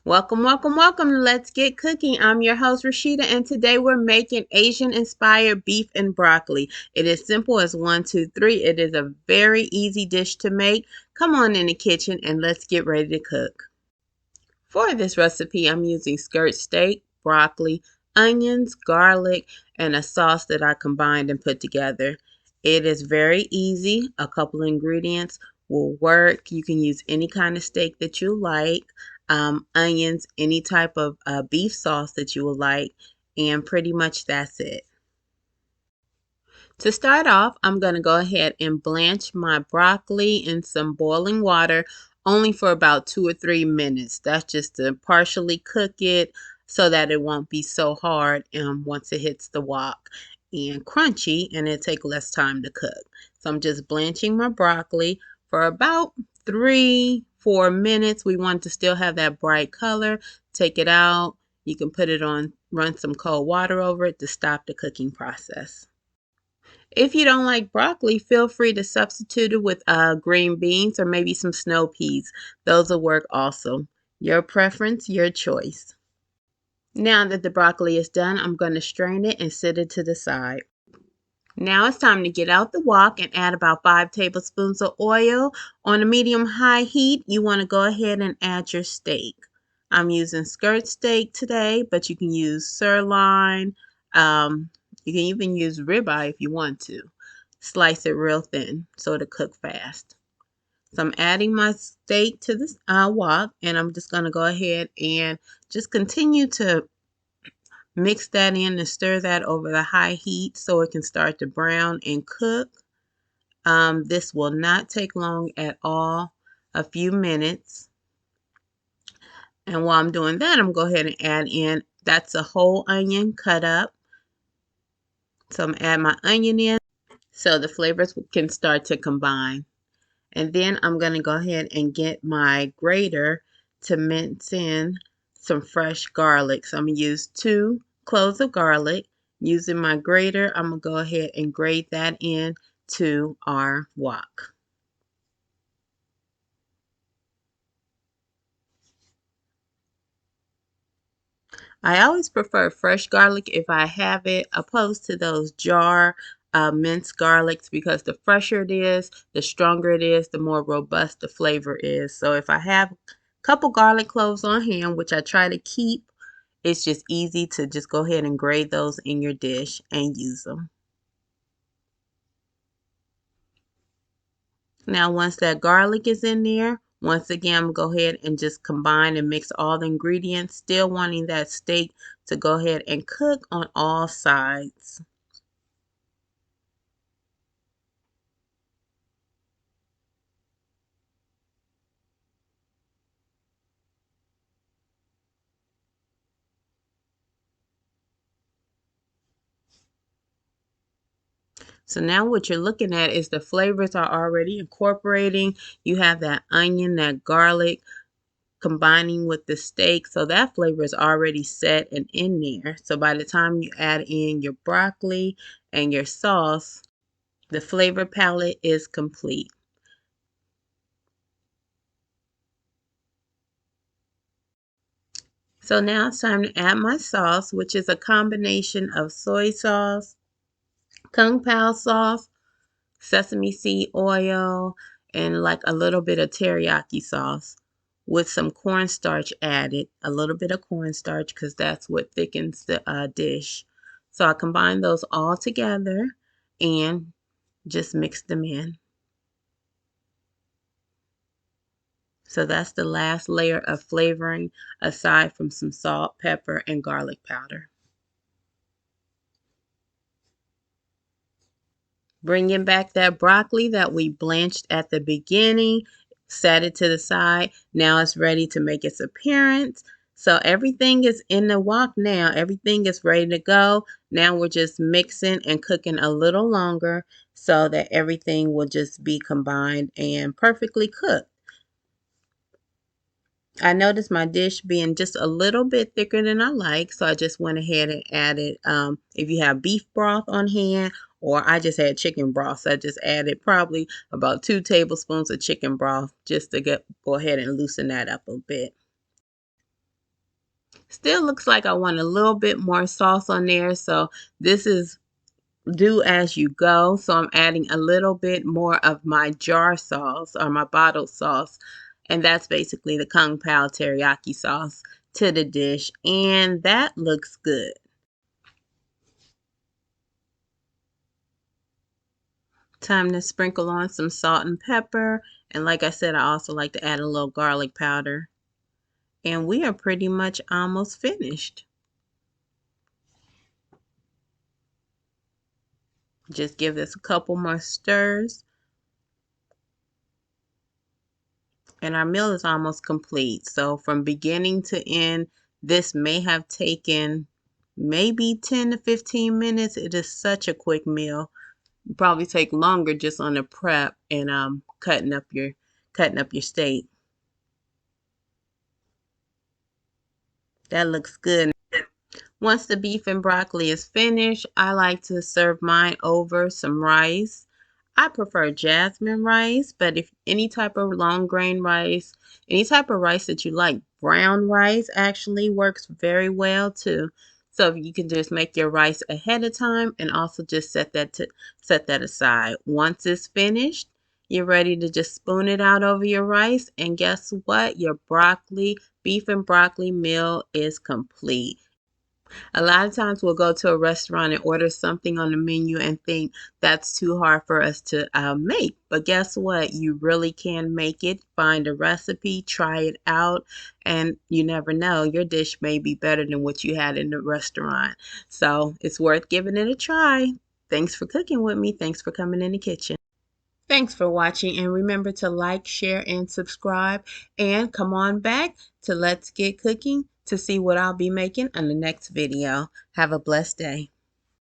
Welcome, welcome, welcome to Let's Get Cooking. I'm your host, Rashida, and today we're making Asian-inspired beef and broccoli. It is simple as 1, 2, 3. It is a very easy dish to make. Come on in the kitchen and let's get ready to cook. For this recipe, I'm using skirt steak, broccoli, onions, garlic, and a sauce that I combined and put together. It is very easy. A couple ingredients will work. You can use any kind of steak that you like, onions, any type of beef sauce that you would like, and pretty much that's it. To start off, I'm going to go ahead and blanch my broccoli in some boiling water only for about 2 or 3 minutes. That's just to partially cook it so that it won't be so hard once it hits the wok and crunchy, and it'll take less time to cook. So I'm just blanching my broccoli for about 3, 4 minutes. We want to still have that bright color. Take it out. You can put it on, run some cold water over it to stop the cooking process. If you don't like broccoli, feel free to substitute it with green beans or maybe some snow peas. Those will work also. Your preference, your choice. Now that the broccoli is done, I'm going to strain it and set it to the side. Now it's time to get out the wok and add about 5 tablespoons of oil. On a medium-high heat, you want to go ahead and add your steak. I'm using skirt steak today, but you can use sirloin. You can even use ribeye if you want to. Slice it real thin so it'll cook fast. So I'm adding my steak to this wok, and I'm just going to go ahead and just continue to mix that in and stir that over the high heat so it can start to brown and cook. This will not take long at all, a few minutes. And while I'm doing that, I'm going to go ahead and add in, that's a whole onion cut up. So I'm adding my onion in so the flavors can start to combine. And then I'm going to go ahead and get my grater to mince in some fresh garlic. So I'm going to use 2 cloves of garlic. Using my grater, I'm going to go ahead and grate that in to our wok. I always prefer fresh garlic if I have it, opposed to those jar minced garlics, because the fresher it is, the stronger it is, the more robust the flavor is. So if I have a couple garlic cloves on hand, which I try to keep, it's just easy to just go ahead and grate those in your dish and use them. Now, once that garlic is in there, once again, I'm going to go ahead and just combine and mix all the ingredients, still wanting that steak to go ahead and cook on all sides. So now what you're looking at is the flavors are already incorporating. You have that onion, that garlic combining with the steak. So that flavor is already set and in there. So by the time you add in your broccoli and your sauce, the flavor palette is complete. So now it's time to add my sauce, which is a combination of soy sauce, kung pao sauce, sesame seed oil, and like a little bit of teriyaki sauce with some cornstarch added, a little bit of cornstarch because that's what thickens the dish. So I combine those all together and just mix them in. So that's the last layer of flavoring aside from some salt, pepper, and garlic powder. Bringing back that broccoli that we blanched at the beginning, set it to the side. Now it's ready to make its appearance. So everything is in the wok now. Everything is ready to go. Now we're just mixing and cooking a little longer so that everything will just be combined and perfectly cooked. I noticed my dish being just a little bit thicker than I like, so I just went ahead and added, if you have beef broth on hand, or I just had chicken broth, so I just added probably about 2 tablespoons of chicken broth just to go ahead and loosen that up a bit. Still looks like I want a little bit more sauce on there, so this is do as you go. So I'm adding a little bit more of my jar sauce or my bottled sauce, and that's basically the Kung Pao teriyaki sauce to the dish, and that looks good. Time to sprinkle on some salt and pepper, and like I said, I also like to add a little garlic powder, and we are pretty much almost finished. Just give this a couple more stirs, and our meal is almost complete. So from beginning to end, this may have taken maybe 10 to 15 minutes. It is such a quick meal. You probably take longer just on the prep and cutting up your steak. That looks good. Once the beef and broccoli is finished, I like to serve mine over some rice. I prefer jasmine rice, but if any type of long grain rice, any type of rice that you like, brown rice actually works very well too. So you can just make your rice ahead of time and also just set that aside. Once it's finished, you're ready to just spoon it out over your rice, and guess what? Your beef and broccoli meal is complete. A lot of times we'll go to a restaurant and order something on the menu and think that's too hard for us to make. But guess what? You really can make it. Find a recipe, try it out, and you never know. Your dish may be better than what you had in the restaurant. So it's worth giving it a try. Thanks for cooking with me. Thanks for coming in the kitchen. Thanks for watching, and remember to like, share, and subscribe, and come on back to Let's Get Cooking to see what I'll be making on the next video. Have a blessed day.